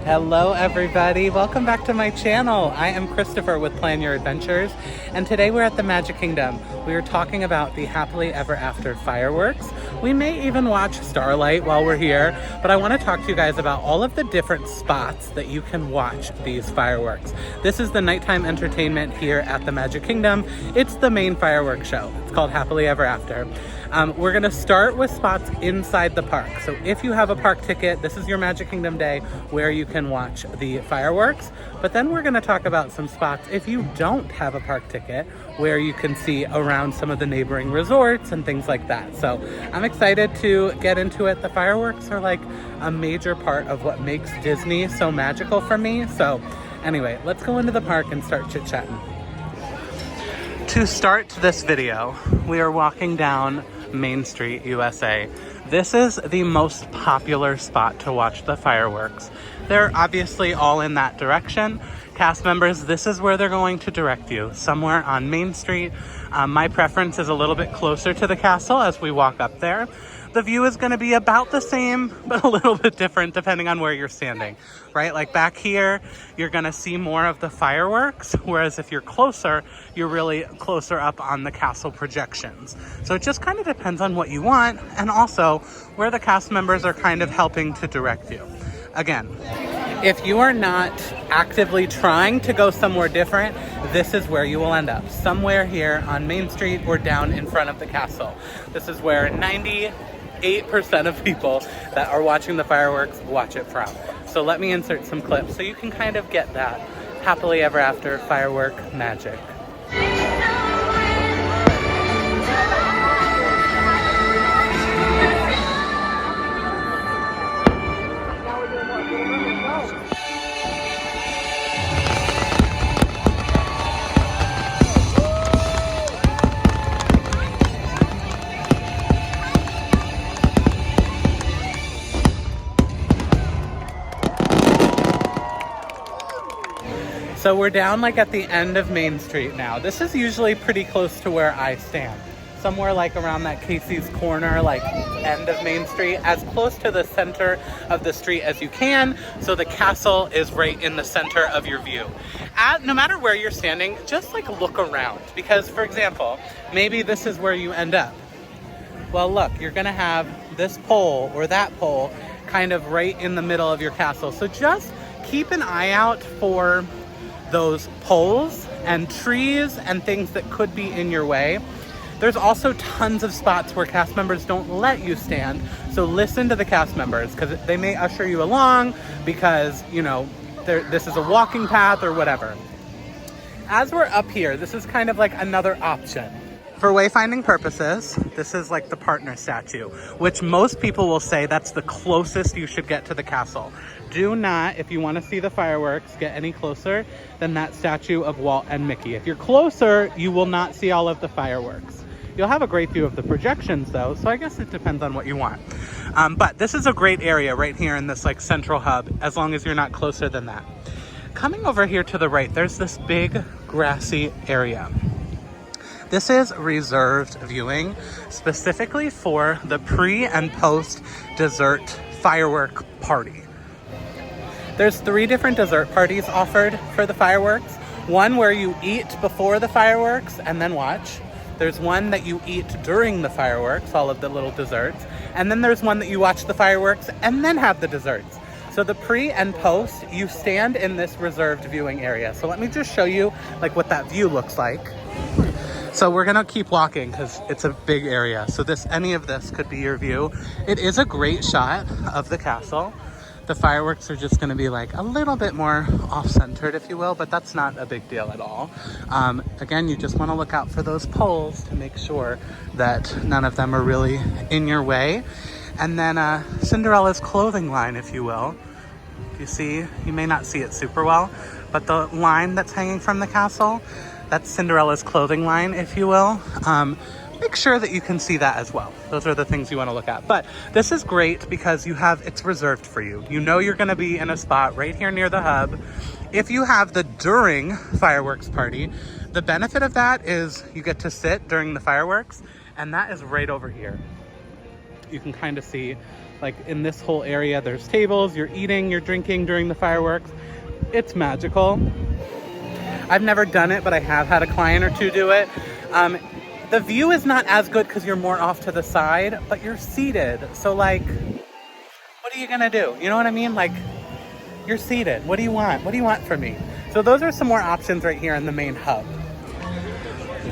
Hello everybody, welcome back to my channel. I am Christopher with Plan Your Adventures, and today we're at the Magic Kingdom. We are talking about the Happily Ever After fireworks. We may even watch Starlight while we're here, but I want to talk to you guys about all of the different spots that you can watch these fireworks. This is the nighttime entertainment here at the Magic Kingdom. It's the main fireworks show. It's called Happily Ever After. We're gonna start with spots inside the park. So if you have a park ticket, this is your Magic Kingdom day where you can watch the fireworks. But then we're gonna talk about some spots if you don't have a park ticket where you can see around some of the neighboring resorts and things like that. So I'm excited to get into it. The fireworks are like a major part of what makes Disney so magical for me. So anyway, let's go into the park and start chit-chatting. To start this video, we are walking down Main Street, USA. This is the most popular spot to watch the fireworks. They're obviously all in that direction. Cast members, this is where they're going to direct you, somewhere on Main Street. My preference is a little bit closer to the castle as we walk up there. The view is going to be about the same, but a little bit different depending on where you're standing, right? Like back here, you're going to see more of the fireworks, whereas if you're closer, you're really closer up on the castle projections. So it just kind of depends on what you want, and also where the cast members are kind of helping to direct you. Again, if you are not actively trying to go somewhere different, this is where you will end up. Somewhere here on Main Street or down in front of the castle. This is where 98% of people that are watching the fireworks watch it from. So let me insert some clips so you can kind of get that Happily Ever After firework magic. So we're down like at the end of Main Street now. This is usually pretty close to where I stand. Somewhere like around that Casey's Corner, like end of Main Street, as close to the center of the street as you can, so the castle is right in the center of your view. No matter where you're standing, just like look around, because for example, maybe this is where you end up. Well look, you're gonna have this pole or that pole kind of right in the middle of your castle. So just keep an eye out for those poles and trees and things that could be in your way. There's also tons of spots where cast members don't let you stand, so listen to the cast members because they may usher you along because, you know, this is a walking path or whatever. As we're up here, this is kind of like another option. For wayfinding purposes, this is like the partner statue, which most people will say that's the closest you should get to the castle. Do not, if you want to see the fireworks, get any closer than that statue of Walt and Mickey. If you're closer, you will not see all of the fireworks. You'll have a great view of the projections though, so I guess it depends on what you want. But this is a great area right here in this like central hub, as long as you're not closer than that. Coming over here to the right, there's this big grassy area. This is reserved viewing specifically for the pre and post dessert firework party. There's 3 different dessert parties offered for the fireworks. One where you eat before the fireworks and then watch. There's one that you eat during the fireworks, all of the little desserts. And then there's one that you watch the fireworks and then have the desserts. So the pre and post, you stand in this reserved viewing area. So let me just show you like what that view looks like. So we're gonna keep walking because it's a big area. So any of this could be your view. It is a great shot of the castle. The fireworks are just gonna be like a little bit more off-centered, if you will, but that's not a big deal at all. Again, you just wanna look out for those poles to make sure that none of them are really in your way. And then Cinderella's clothing line, if you will. You see, you may not see it super well, but the line that's hanging from the castle, that's Cinderella's clothing line, if you will. Make sure that you can see that as well. Those are the things you want to look at. But this is great because it's reserved for you. You know you're going to be in a spot right here near the hub. If you have the during fireworks party, the benefit of that is you get to sit during the fireworks, and that is right over here. You can kind of see Like in this whole area, there's tables, you're eating, you're drinking during the fireworks. It's magical. I've never done it, but I have had a client or two do it. The view is not as good because you're more off to the side, but you're seated. So like, what are you gonna do? You know what I mean? Like, you're seated. What do you want? What do you want from me? So those are some more options right here in the main hub.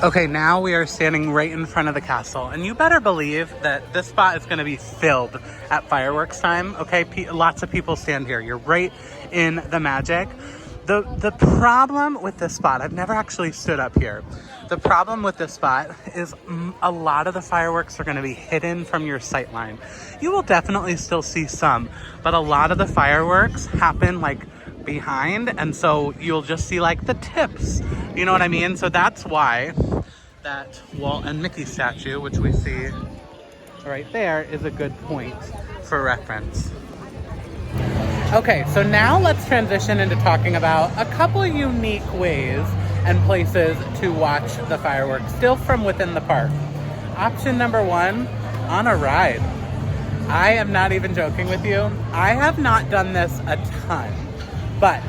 Okay, now we are standing right in front of the castle, and you better believe that this spot is gonna be filled at fireworks time, okay? Lots of people stand here. You're right in the magic. The problem with this spot, I've never actually stood up here. The problem with this spot is a lot of the fireworks are gonna be hidden from your sight line. You will definitely still see some, but a lot of the fireworks happen like behind, and so you'll just see like the tips. You know what I mean? So that's why that Walt and Mickey statue, which we see right there, is a good point for reference. Okay, so now let's transition into talking about a couple unique ways and places to watch the fireworks, still from within the park. Option number one, on a ride. I am not even joking with you. I have not done this a ton, but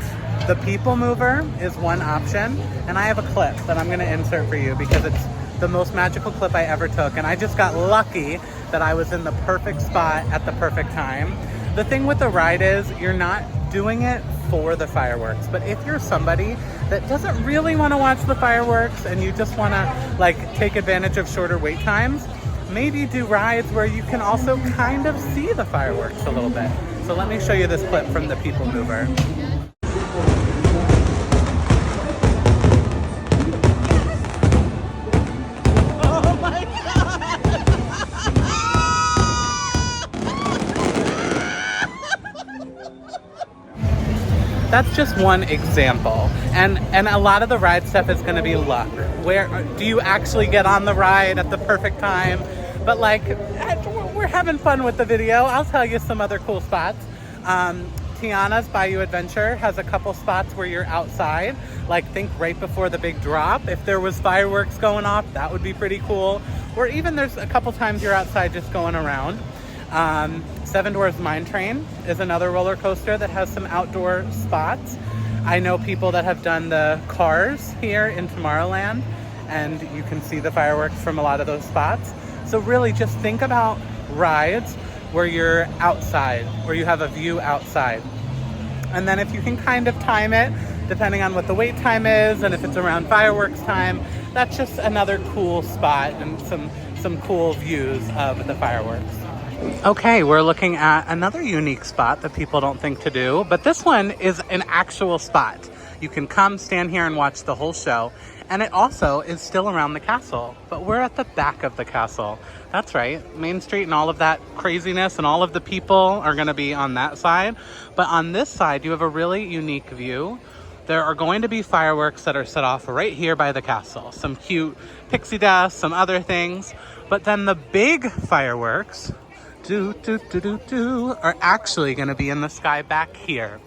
the People Mover is one option, and I have a clip that I'm gonna insert for you because it's the most magical clip I ever took, and I just got lucky that I was in the perfect spot at the perfect time. The thing with the ride is you're not doing it for the fireworks, but if you're somebody that doesn't really want to watch the fireworks and you just want to like take advantage of shorter wait times, maybe do rides where you can also kind of see the fireworks a little bit. So let me show you this clip from the People Mover. That's just one example. And a lot of the ride stuff is gonna be luck. Where do you actually get on the ride at the perfect time? But like, we're having fun with the video. I'll tell you some other cool spots. Tiana's Bayou Adventure has a couple spots where you're outside. Like think right before the big drop. If there was fireworks going off, that would be pretty cool. Or even there's a couple times you're outside just going around. Seven Dwarfs Mine Train is another roller coaster that has some outdoor spots. I know people that have done the Cars here in Tomorrowland, and you can see the fireworks from a lot of those spots. So really just think about rides where you're outside, where you have a view outside. And then if you can kind of time it, depending on what the wait time is, and if it's around fireworks time, that's just another cool spot and some cool views of the fireworks. Okay, we're looking at another unique spot that people don't think to do, but this one is an actual spot. You can come stand here and watch the whole show, and it also is still around the castle, but we're at the back of the castle. That's right, Main Street and all of that craziness and all of the people are gonna be on that side, but on this side, you have a really unique view. There are going to be fireworks that are set off right here by the castle. Some cute pixie dust, some other things, but then the big fireworks are actually going to be in the sky back here.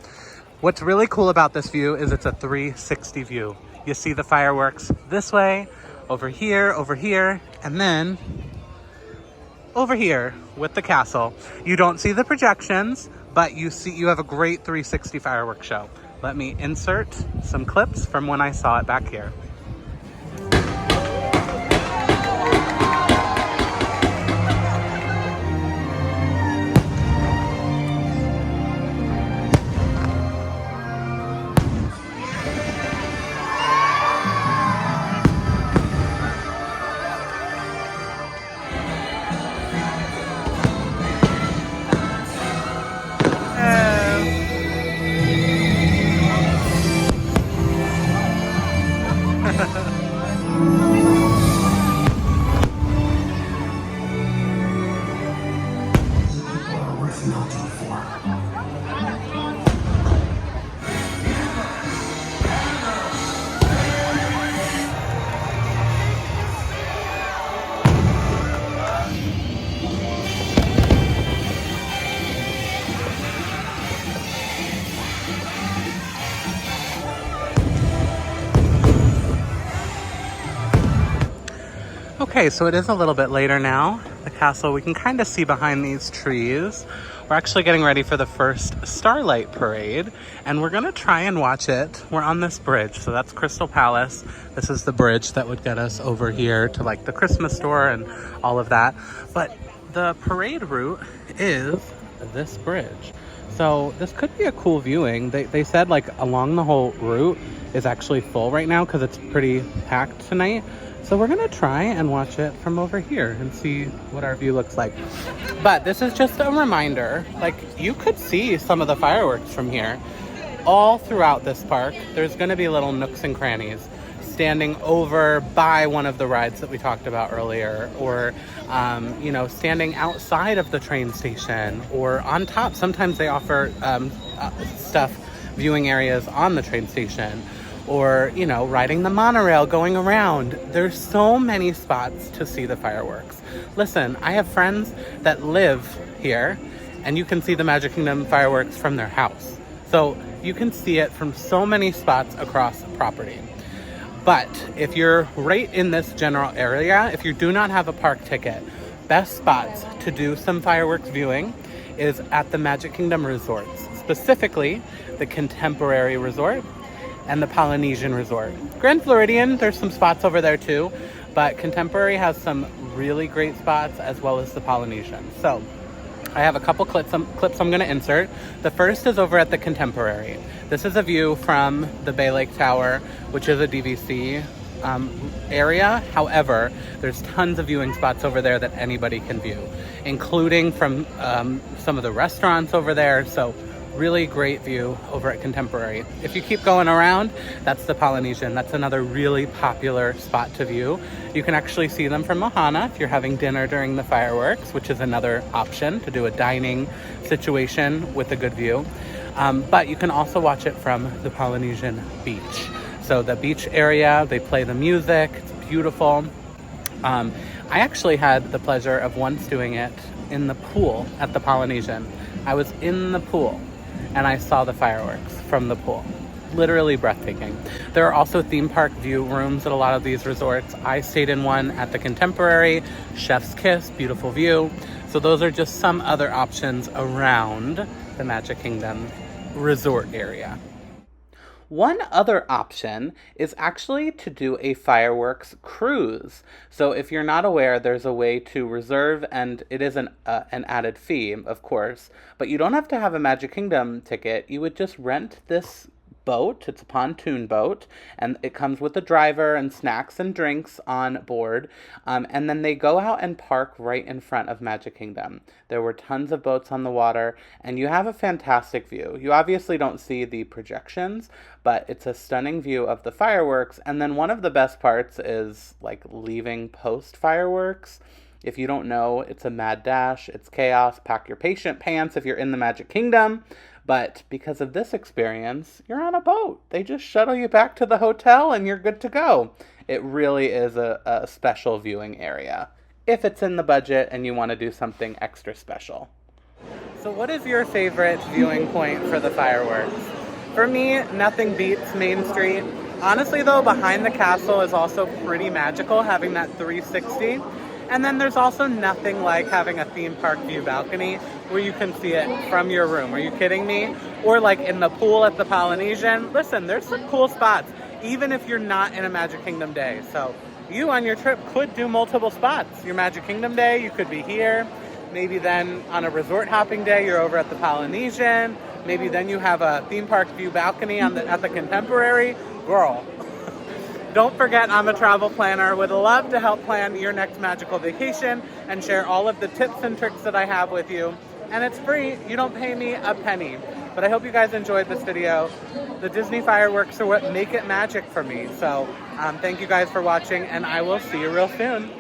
What's really cool about this view is it's a 360 view. You see the fireworks this way, over here, and then over here with the castle. You don't see the projections, but you have a great 360 fireworks show. Let me insert some clips from when I saw it back here. Okay, so it is a little bit later now, the castle. We can kind of see behind these trees. We're actually getting ready for the first Starlight parade, and we're gonna try and watch it. We're on this bridge, so that's Crystal Palace. This is the bridge that would get us over here to like the Christmas store and all of that. But the parade route is this bridge. So this could be a cool viewing. They said like along the whole route is actually full right now because it's pretty packed tonight. So we're gonna try and watch it from over here and see what our view looks like. But this is just a reminder, like you could see some of the fireworks from here. All throughout this park, there's gonna be little nooks and crannies standing over by one of the rides that we talked about earlier, or you know, standing outside of the train station or on top. Sometimes they offer viewing areas on the train station, or, you know, riding the monorail, going around. There's so many spots to see the fireworks. Listen, I have friends that live here, and you can see the Magic Kingdom fireworks from their house. So you can see it from so many spots across the property. But if you're right in this general area, if you do not have a park ticket, best spots to do some fireworks viewing is at the Magic Kingdom resorts, specifically the Contemporary Resort and the Polynesian Resort. Grand Floridian, there's some spots over there too, but Contemporary has some really great spots, as well as the Polynesian. So I have a couple clips I'm gonna insert. The first is over at the Contemporary. This is a view from the Bay Lake Tower, which is a DVC area. However, there's tons of viewing spots over there that anybody can view, including from some of the restaurants over there. So really great view over at Contemporary. If you keep going around, that's the Polynesian. That's another really popular spot to view. You can actually see them from Mohana if you're having dinner during the fireworks, which is another option to do a dining situation with a good view. But you can also watch it from the Polynesian beach. So the beach area, they play the music, it's beautiful. I actually had the pleasure of once doing it in the pool at the Polynesian. I was in the pool and I saw the fireworks from the pool. Literally breathtaking. There are also theme park view rooms at a lot of these resorts. I stayed in one at the Contemporary, Chef's Kiss, beautiful view. So those are just some other options around the Magic Kingdom resort area. One other option is actually to do a fireworks cruise. So if you're not aware, there's a way to reserve, and it is an added fee, of course, but you don't have to have a Magic Kingdom ticket. You would just rent this boat. It's a pontoon boat, and it comes with a driver and snacks and drinks on board, and then they go out and park right in front of Magic Kingdom. There were tons of boats on the water, and you have a fantastic view. You obviously don't see the projections, but it's a stunning view of the fireworks. And then one of the best parts is like leaving post fireworks. If you don't know, it's a mad dash, it's chaos. Pack your patient pants if you're in the Magic Kingdom. But because of this experience, you're on a boat. They just shuttle you back to the hotel and you're good to go. It really is a special viewing area, if it's in the budget and you want to do something extra special. So what is your favorite viewing point for the fireworks? For me, nothing beats Main Street. Honestly though, behind the castle is also pretty magical, having that 360. And then there's also nothing like having a theme park view balcony where you can see it from your room. Are you kidding me? Or like in the pool at the Polynesian. Listen, there's some cool spots, even if you're not in a Magic Kingdom day. So you on your trip could do multiple spots. Your Magic Kingdom day, you could be here. Maybe then on a resort hopping day, you're over at the Polynesian. Maybe then you have a theme park view balcony at the Contemporary. Girl. Don't forget, I'm a travel planner. Would love to help plan your next magical vacation and share all of the tips and tricks that I have with you. And it's free. You don't pay me a penny. But I hope you guys enjoyed this video. The Disney fireworks are what make it magic for me. So thank you guys for watching, and I will see you real soon.